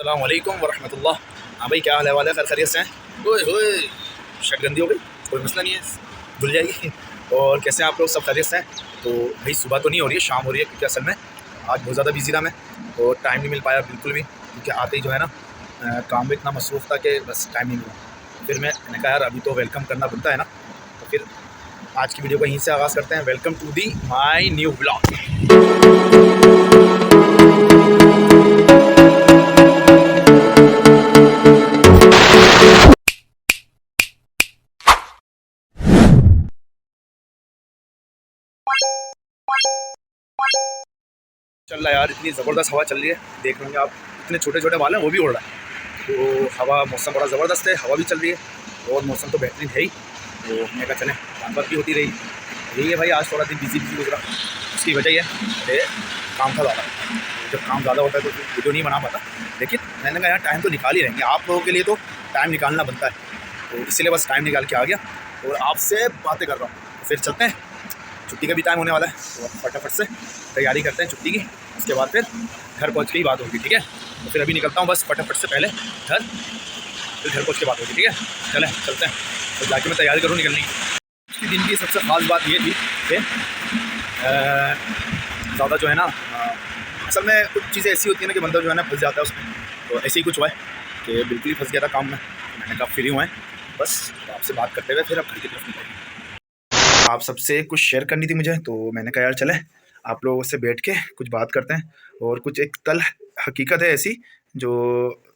अस्सलाम वालेकुम वरहमतुल्लाह। हाँ भाई, क्या हाल है वाले, खैर खैरियत से हैं? ओए होए, शर्ट गंदी हो गई, कोई मसला नहीं है, धुल जाएगी। और कैसे हैं आप लोग, सब खैरियत से हैं? तो भाई सुबह तो नहीं हो रही है, शाम हो रही है, क्योंकि असल में आज बहुत ज़्यादा बिजी रहा मैं और टाइम नहीं मिल पाया बिल्कुल भी, क्योंकि आते ही जो है ना काम में इतना मसरूफ़ था कि बस टाइम नहीं मिला। फिर मैंने कहा यार अभी तो वेलकम करना बनता है ना, तो फिर आज की वीडियो को यहीं से आगाज़ करते हैं। Welcome to the my new blog. चल रहा है यार, इतनी ज़बरदस्त हवा चल रही है, देख रहे होंगे आप, इतने छोटे छोटे बाल हैं वो भी उड़ रहा है। तो हवा, मौसम बड़ा ज़बरदस्त है, हवा भी चल रही है और मौसम तो बेहतरीन है ही। तो मैं कहा चलें, बात भी होती रही। यही है भाई, आज थोड़ा दिन बिजी गुजरा, उसकी वजह यह है अरे काम था ज़्यादा। जब काम ज़्यादा होता है तो फिर वीडियो नहीं बना पाता, लेकिन मैंने कहा यार टाइम तो निकाल ही रहेंगे, आप लोगों के लिए तो टाइम निकालना बनता है, तो इसलिए बस टाइम निकाल के आ गया और आपसे बातें कर रहा हूँ। तो फिर चलते हैं, छुट्टी का भी टाइम होने वाला है, तो फटाफट से तैयारी करते हैं छुट्टी की, उसके बाद फिर घर पहुंच के ही बात होगी, ठीक है? तो फिर अभी निकलता हूँ बस फटाफट से, पहले घर, फिर घर पहुंच के बात होगी, ठीक है? चलें चलते हैं, तो जाके मैं तैयारी करूँ निकलने की। उसकी दिन की सबसे ख़ास बात ये थी कि ज़्यादा जो है ना असल में कुछ चीज़ें ऐसी होती हैं ना कि बंदा जो है ना फंस जाता है उसमें, तो ऐसे ही कुछ हुआ है कि बिल्कुल ही फंस गया था काम में। तो मैंने कहा फ्री हुए हैं बस, तो आपसे बात करते हुए फिर अब घर की तरफ निकलेंगे। आप सबसे कुछ शेयर करनी थी मुझे, तो मैंने कहा यार चले आप लोगों से बैठ के कुछ बात करते हैं, और कुछ एक तल हकीकत है ऐसी जो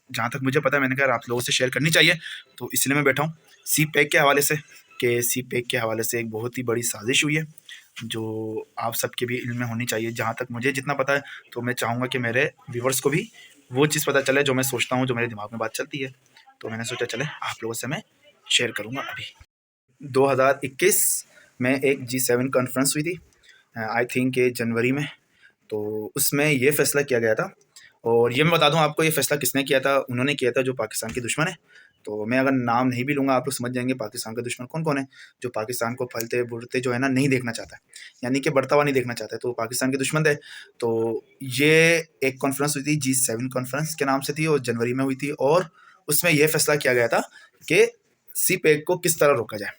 जहाँ तक मुझे पता है मैंने कहा यार आप लोगों से शेयर करनी चाहिए, तो इसलिए मैं बैठा हूँ सी पैक के हवाले से। कि सी पैक के हवाले से एक बहुत ही बड़ी साजिश हुई है जो आप सबके भी इल्म में होनी चाहिए। जहाँ तक मुझे जितना पता है, तो मैं चाहूँगा कि मेरे व्यूवर्स को भी वो चीज़ पता चले जो मैं सोचता हूँ, जो मेरे दिमाग में बात चलती है। तो मैंने सोचा चले आप लोगों से मैं शेयर करूँगा। अभी 2021 में एक G7 कॉन्फ्रेंस हुई थी, आई थिंक ये जनवरी में। तो उसमें ये फ़ैसला किया गया था, और ये मैं बता दूं आपको ये फ़ैसला किसने किया था। उन्होंने किया था जो पाकिस्तान के दुश्मन है। तो मैं अगर नाम नहीं भी लूँगा आप लोग समझ जाएंगे पाकिस्तान का दुश्मन कौन कौन है, जो पाकिस्तान को फलते बुढ़ते जो है ना नहीं देखना चाहता है, यानी कि बढ़ता हुआ नहीं देखना चाहता है, तो पाकिस्तान के दुश्मन थे। तो ये एक कॉन्फ्रेंस हुई थी, G7 कॉन्फ्रेंस के नाम से थी, और जनवरी में हुई थी। और उसमें यह फैसला किया गया था कि सी पैक को किस तरह रोका जाए।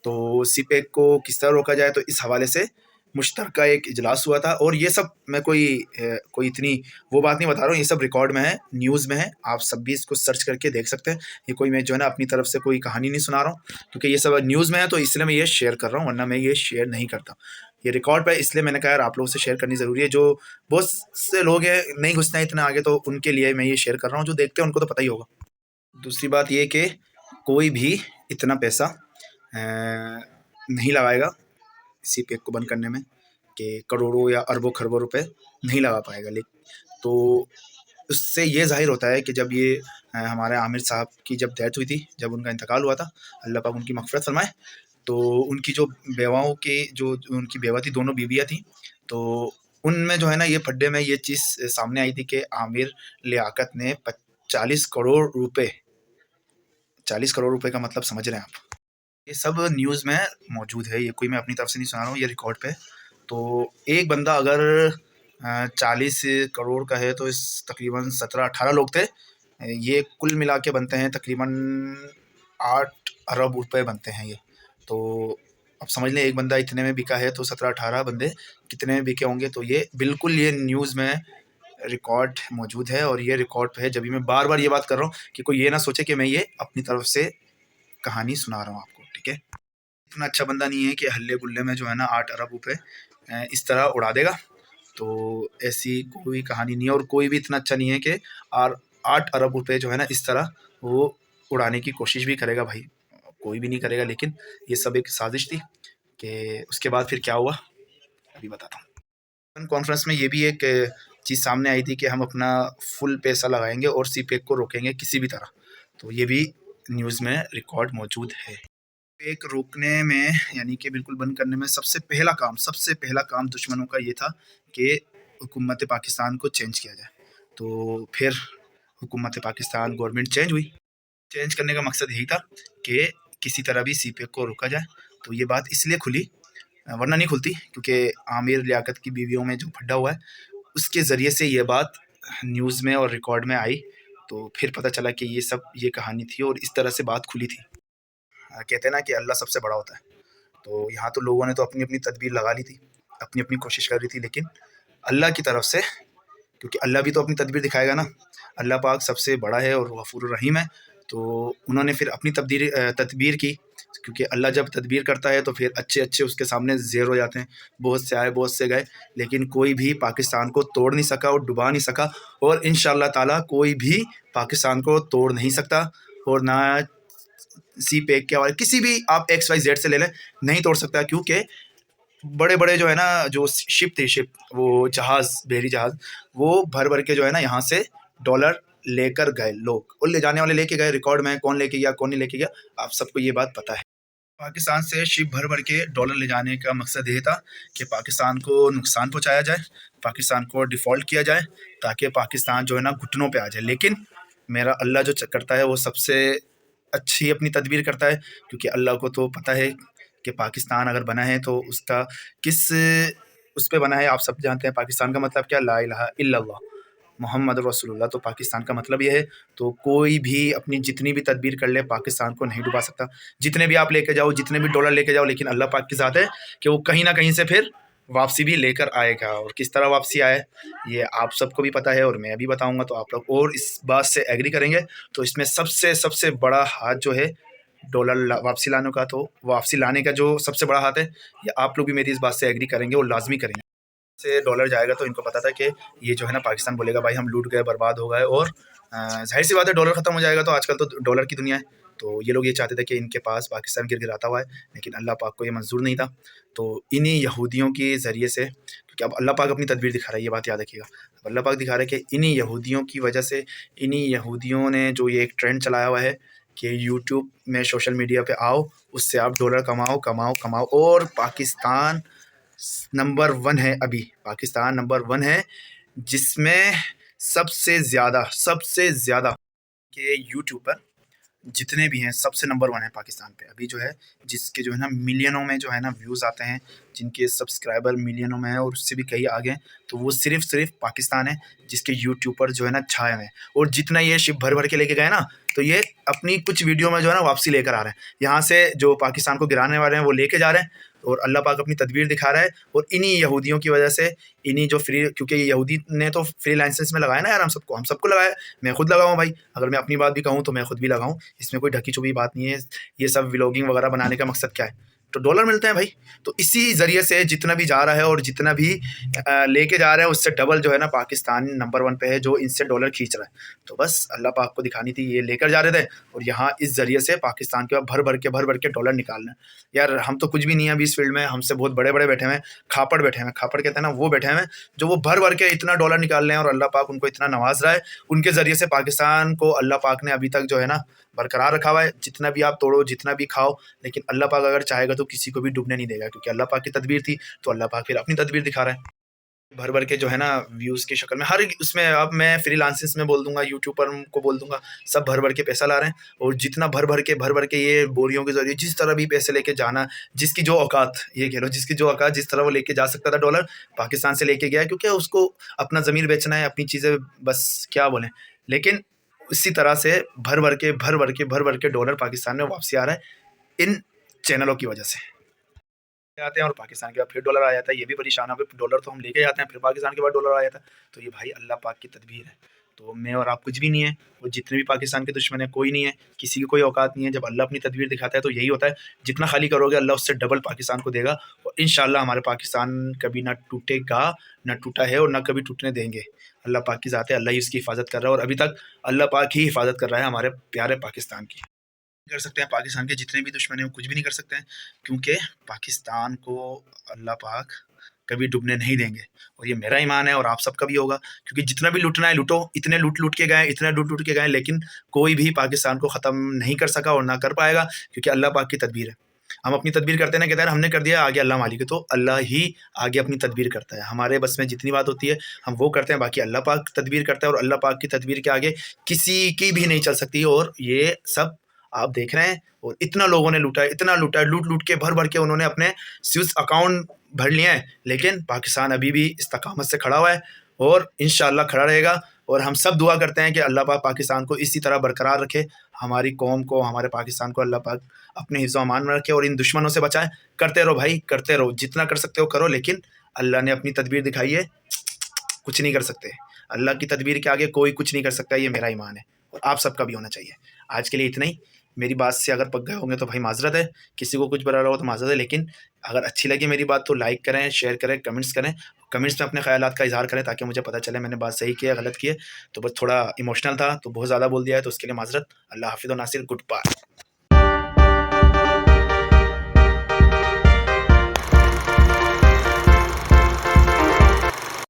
तो सी पैक को किस तरह रोका जाए, तो इस हवाले से मुश्तरका एक इजलास हुआ था। और ये सब मैं कोई इतनी वो बात नहीं बता रहा हूँ, ये सब रिकॉर्ड में है, न्यूज़ में है, आप सब भी इसको सर्च करके देख सकते हैं। ये कोई मैं जो है ना अपनी तरफ से कोई कहानी नहीं सुना रहा हूँ, क्योंकि ये सब न्यूज़ में है, तो इसलिए मैं ये शेयर कर रहा हूँ, वरना मैं ये शेयर नहीं करता। ये रिकॉर्ड पे इसलिए मैंने कहा यार आप लोगों से शेयर करनी ज़रूरी है। जो बहुत से लोग हैं नहीं घुसते हैं इतना आगे, तो उनके लिए मैं ये शेयर कर रहा हूँ, जो देखते हैं उनको तो पता ही होगा। दूसरी बात ये कि कोई भी इतना पैसा नहीं लगाएगा इसी पैक को बंद करने में, कि करोड़ों या अरबों खरबों रुपए नहीं लगा पाएगा। लेकिन तो उससे ये ज़ाहिर होता है कि जब ये हमारे आमिर साहब की जब डेथ हुई थी, जब उनका इंतकाल हुआ था, अल्लाह पाक उनकी मग़फ़िरत फ़रमाए, तो उनकी जो बेवाओं के जो उनकी बेवा थी, दोनों बीवियाँ थीं, तो उनमें जो है ना ये फड्डे में ये चीज़ सामने आई थी कि आमिर लियाकत ने 40 करोड़ रुपए, 40 करोड़ रुपए का मतलब समझ रहे हैं आप? ये सब न्यूज़ में मौजूद है, ये कोई मैं अपनी तरफ से नहीं सुना रहा हूँ, ये रिकॉर्ड पे है। तो एक बंदा अगर 40 करोड़ का है, तो इस तकरीबन 17-18 लोग थे। ये कुल मिला के बनते हैं तकरीबन 8 अरब रुपए बनते हैं ये। तो अब समझ लें एक बंदा इतने में बिका है, तो 17-18 बंदे कितने में बिके होंगे। तो ये बिल्कुल ये न्यूज़ में रिकॉर्ड मौजूद है, और ये रिकॉर्ड पे है। जब भी मैं बार-बार ये बात कर रहा हूँ कि कोई ये ना सोचे कि मैं ये अपनी तरफ से कहानी सुना रहा हूँ आपको, ठीक है? इतना अच्छा बंदा नहीं है कि हल्ले-गुल्ले में जो है ना 8 अरब रुपए इस तरह उड़ा देगा। तो ऐसी कोई कहानी नहीं है, और कोई भी इतना अच्छा नहीं है कि और 8 अरब रुपए जो है ना इस तरह वो उड़ाने की कोशिश भी करेगा भाई, कोई भी नहीं करेगा। लेकिन ये सब एक साजिश थी। कि उसके बाद फिर क्या हुआ, अभी बताता हूँ। कॉन्फ्रेंस में ये भी एक चीज़ सामने आई थी कि हम अपना फुल पैसा लगाएँगे और सी पैक को रोकेंगे किसी भी तरह। तो ये भी न्यूज़ में रिकॉर्ड मौजूद है। एक रोकने में यानी कि बिल्कुल बंद करने में सबसे पहला काम दुश्मनों का ये था कि हुकूमत पाकिस्तान को चेंज किया जाए। तो फिर हुकूमत पाकिस्तान गवर्नमेंट चेंज हुई। चेंज करने का मकसद यही था कि किसी तरह भी सी पैक को रोका जाए। तो ये बात इसलिए खुली, वरना नहीं खुलती, क्योंकि आमिर लियाकत की बीवियों में जो फड्डा हुआ है उसके ज़रिए से ये बात न्यूज़ में और रिकॉर्ड में आई। तो फिर पता चला कि ये कहानी थी और इस तरह से बात खुली थी। कहते हैं ना कि अल्लाह सबसे बड़ा होता है। तो यहाँ तो लोगों ने तो अपनी अपनी तदबीर लगा ली थी, अपनी अपनी कोशिश कर रही थी, लेकिन अल्लाह की तरफ से, क्योंकि अल्लाह भी तो अपनी तदबीर दिखाएगा ना। अल्लाह पाक सबसे बड़ा है और गफूर रहीम है। तो उन्होंने फिर अपनी तदबीर की, क्योंकि अल्लाह जब तदबीर करता है तो फिर अच्छे अच्छे उसके सामने ज़ेर हो जाते हैं। बहुत से आए, बहुत से गए, लेकिन कोई भी पाकिस्तान को तोड़ नहीं सका और डुबा नहीं सका। और इंशाअल्लाह ताला कोई भी पाकिस्तान को तोड़ नहीं सकता। और ना सी पैक के हवाले किसी भी आप XYZ से ले लें, नहीं तोड़ सकता, क्योंकि बड़े बड़े जो है ना, जो शिप थे, शिप वो जहाज़, बहरी जहाज़, वो भर भर के जो है ना यहाँ से डॉलर लेकर गए लोग, और ले जाने वाले लेके गए। रिकॉर्ड में कौन लेके गया, कौन नहीं लेके गया, आप सबको ये बात पता है। पाकिस्तान से शिप भर भर के डॉलर ले जाने का मकसद ये था कि पाकिस्तान को नुकसान पहुंचाया जाए, पाकिस्तान को डिफ़ॉल्ट किया जाए, ताकि पाकिस्तान जो है ना घुटनों पे आ जाए। लेकिन मेरा अल्लाह जो करता है वो सबसे अच्छी अपनी तदबीर करता है, क्योंकि अल्लाह को तो पता है कि पाकिस्तान अगर बना है तो उसका किस उस पे बना है। आप सब जानते हैं पाकिस्तान का मतलब क्या, ला इलाहा इल्लल्लाह मोहम्मद रसूलुल्लाह। तो पाकिस्तान का मतलब ये है। तो कोई भी अपनी जितनी भी तदबीर कर ले, पाकिस्तान को नहीं डुबा सकता। जितने भी आप लेके जाओ, जितने भी डॉलर लेके जाओ, लेकिन अल्लाह पाक की ज़ात है कि वो कहीं ना कहीं से फिर वापसी भी लेकर आएगा। और किस तरह वापसी आए ये आप सबको भी पता है और मैं भी बताऊंगा, तो आप लोग और इस बात से एग्री करेंगे। तो इसमें सबसे सबसे बड़ा हाथ जो है डॉलर वापसी लाने का, तो वापसी लाने का जो सबसे बड़ा हाथ है, ये आप लोग भी मेरी इस बात से एग्री करेंगे और लाजमी करेंगे। से डॉलर जाएगा तो इनको पता था कि ये जो है ना पाकिस्तान बोलेगा भाई हम लूट गए, बर्बाद हो गए, और जाहिर सी बात है डॉलर ख़त्म हो जाएगा। तो आजकल तो डॉलर की दुनिया है। तो ये लोग ये चाहते थे कि इनके पास पाकिस्तान गिरगिराता हुआ है, लेकिन अल्लाह पाक को ये मंजूर नहीं था। तो इन्हीं यहूदियों के ज़रिए से, क्योंकि अब अल्लाह पाक अपनी तदबीर दिखा रहा है, ये बात याद रखिएगा। अब अल्लाह पाक दिखा रहा है कि इन्हीं यहूदियों की वजह से, इन्हीं यहूदियों ने जो ये एक ट्रेंड चलाया हुआ है कि यूट्यूब में, सोशल मीडिया पे आओ, उससे आप डॉलर कमाओ कमाओ कमाओ। और पाकिस्तान नंबर 1 है, अभी पाकिस्तान नंबर 1 है, जिसमें सबसे ज़्यादा के यूट्यूबर जितने भी हैं सबसे नंबर 1 है पाकिस्तान पे अभी जो है, जिसके जो है ना मिलियनों में जो है ना व्यूज़ आते हैं, जिनके सब्सक्राइबर मिलियनों में है और उससे भी कहीं आगे हैं। तो वो सिर्फ पाकिस्तान है जिसके यूट्यूबर जो है ना छाए हुए हैं। और जितना ये शिप भर भर के लेके गए ना, तो ये अपनी कुछ वीडियो में जो है ना वापसी लेकर आ रहे हैं। यहाँ से जो पाकिस्तान को गिराने वाले हैं वो लेके जा रहे हैं, और अल्लाह पाक अपनी तदबीर दिखा रहा है। और इन्हीं यहूदियों की वजह से, इन्हीं जो फ्री, क्योंकि ये यहूदी ने तो फ्री लाइसेंस में लगाया ना यार, हम सबको लगाया। मैं खुद लगाऊँ भाई, अगर मैं अपनी बात भी कहूँ तो मैं खुद भी लगाऊँ, इसमें कोई ढकी छुपी बात नहीं है। ये सब व्लॉगिंग वगैरह बनाने का मकसद क्या है, तो डॉलर मिलते हैं भाई। तो इसी ज़रिए से जितना भी जा रहा है और जितना भी लेके जा रहे हैं, उससे डबल जो है ना पाकिस्तान नंबर 1 पे है, जो इनसे डॉलर खींच रहा है। तो बस अल्लाह पाक को दिखानी थी, ये लेकर जा रहे थे, और यहाँ इस ज़रिए से पाकिस्तान के भर भर के डॉलर निकालना। यार हम तो कुछ भी नहीं है अभी इस फील्ड में, हमसे बहुत बड़े बड़े बैठे हुए हैं, खापड़ बैठे हुए हैं, खापड़ कहते हैं ना, वो बैठे हुए हैं जो वो भर भर के इतना डॉलर निकाल रहे हैं। और अल्लाह पाक उनको इतना नवाज रहा है, उनके ज़रिए से पाकिस्तान को अल्लाह पाक ने अभी तक जो है ना बरकरार रखा हुआ है। जितना भी आप तोड़ो, जितना भी खाओ, लेकिन अल्लाह पाक अगर चाहेगा तो किसी को भी डूबने नहीं देगा, क्योंकि अल्लाह पाक की तदबीर थी। तो अल्लाह पाक फिर अपनी तदबीर दिखा रहा है, भर भर के जो है ना व्यूज़ की शक्ल में हर उसमें। अब मैं फ्रीलांसिंग में बोल दूंगा, यूट्यूबर को बोल दूंगा, सब भर भर के पैसा ला रहे हैं। और जितना भर भर के ये बोरियों के जरिए जिस तरह भी पैसे लेके जाना, जिसकी जो औकात, ये कह लो जिसकी जो औकात, जिस तरह वो लेके जा सकता था डॉलर, पाकिस्तान से लेके गया, क्योंकि उसको अपना ज़मीर बेचना है, अपनी चीज़ें, बस क्या बोलें। लेकिन इसी तरह से भर भर के डॉलर पाकिस्तान में वापसी आ रहा है इन चैनलों की वजह से। आते हैं और पाकिस्तान के बाद फिर डॉलर आ जाता है। ये भी परेशान हो गए, डॉलर तो हम लेके जाते हैं, फिर पाकिस्तान के बाद डॉलर आ जाता है। तो ये भाई अल्लाह पाक की तदबीर है। तो मैं और आप कुछ भी नहीं है, और जितने भी पाकिस्तान के दुश्मन है कोई नहीं है, किसी की कोई औकात नहीं है। जब अल्लाह अपनी तदबीर दिखाता है तो यही होता है, जितना खाली करोगे अल्लाह उससे डबल पाकिस्तान को देगा। और इंशाअल्लाह हमारे पाकिस्तान कभी ना टूटेगा, ना टूटा है और ना कभी टूटने देंगे। अल्लाह पाक की ज़ात है, अल्लाह ही उसकी हिफाजत कर रहा है, और अभी तक अल्लाह पाक ही हिफाजत कर रहा है हमारे प्यारे पाकिस्तान की। कर सकते हैं पाकिस्तान के जितने भी दुश्मन हैं वो कुछ भी नहीं कर सकते हैं, क्योंकि पाकिस्तान को अल्लाह पाक कभी डूबने नहीं देंगे। और ये मेरा ईमान है और आप सबका भी होगा, क्योंकि जितना भी लूटना है लूटो। इतने लूट के गए, इतने लूट के गए, लेकिन कोई भी पाकिस्तान को ख़त्म नहीं कर सका और ना कर पाएगा, क्योंकि अल्लाह पाक की तदबीर है। हम अपनी तदबीर करते हैं ना, कहते हैं हमने कर दिया, आगे अल्लाह मालिक है। तो अल्लाह ही आगे अपनी तदबीर करता है। हमारे बस में जितनी बात होती है हम वो करते हैं, बाकी अल्लाह पाक तदबीर करता है, और अल्लाह पाक की तदबीर के आगे किसी की भी नहीं चल सकती। और ये सब आप देख रहे हैं, और इतना लोगों ने लूटा है, इतना लूटा है, लूट के भर के उन्होंने अपने स्विस अकाउंट भर लिए हैं। लेकिन पाकिस्तान अभी भी इस्तकामत से खड़ा हुआ है और इंशाअल्लाह खड़ा रहेगा। और हम सब दुआ करते हैं कि अल्लाह पाक पाकिस्तान को इसी तरह बरकरार रखे, हमारी कौम को, हमारे पाकिस्तान को अल्लाह पाक अपने हिफ्ज़ व अमान में रखे और इन दुश्मनों से बचाए। करते रहो भाई, करते रहो, जितना कर सकते हो करो, लेकिन अल्लाह ने अपनी तदबीर दिखाई है, कुछ नहीं कर सकते। अल्लाह की तदबीर के आगे कोई कुछ नहीं कर सकता, ये मेरा ईमान है और आप सबका भी होना चाहिए। आज के लिए इतना ही। मेरी बात से अगर पक गए होंगे तो भाई माजरत है, किसी को कुछ बुरा लगा हो तो माजरत है, लेकिन अगर अच्छी लगी मेरी बात तो लाइक करें, शेयर करें, कमेंट्स करें, कमेंट्स में अपने ख्यालात का इज़हार करें ताकि मुझे पता चले मैंने बात सही की है, गलत की है। तो बस थोड़ा इमोशनल था तो बहुत ज़्यादा बोल दिया है, तो उसके लिए माजरत। अल्लाह हाफ़िज़ व नासिर, गुड बाय।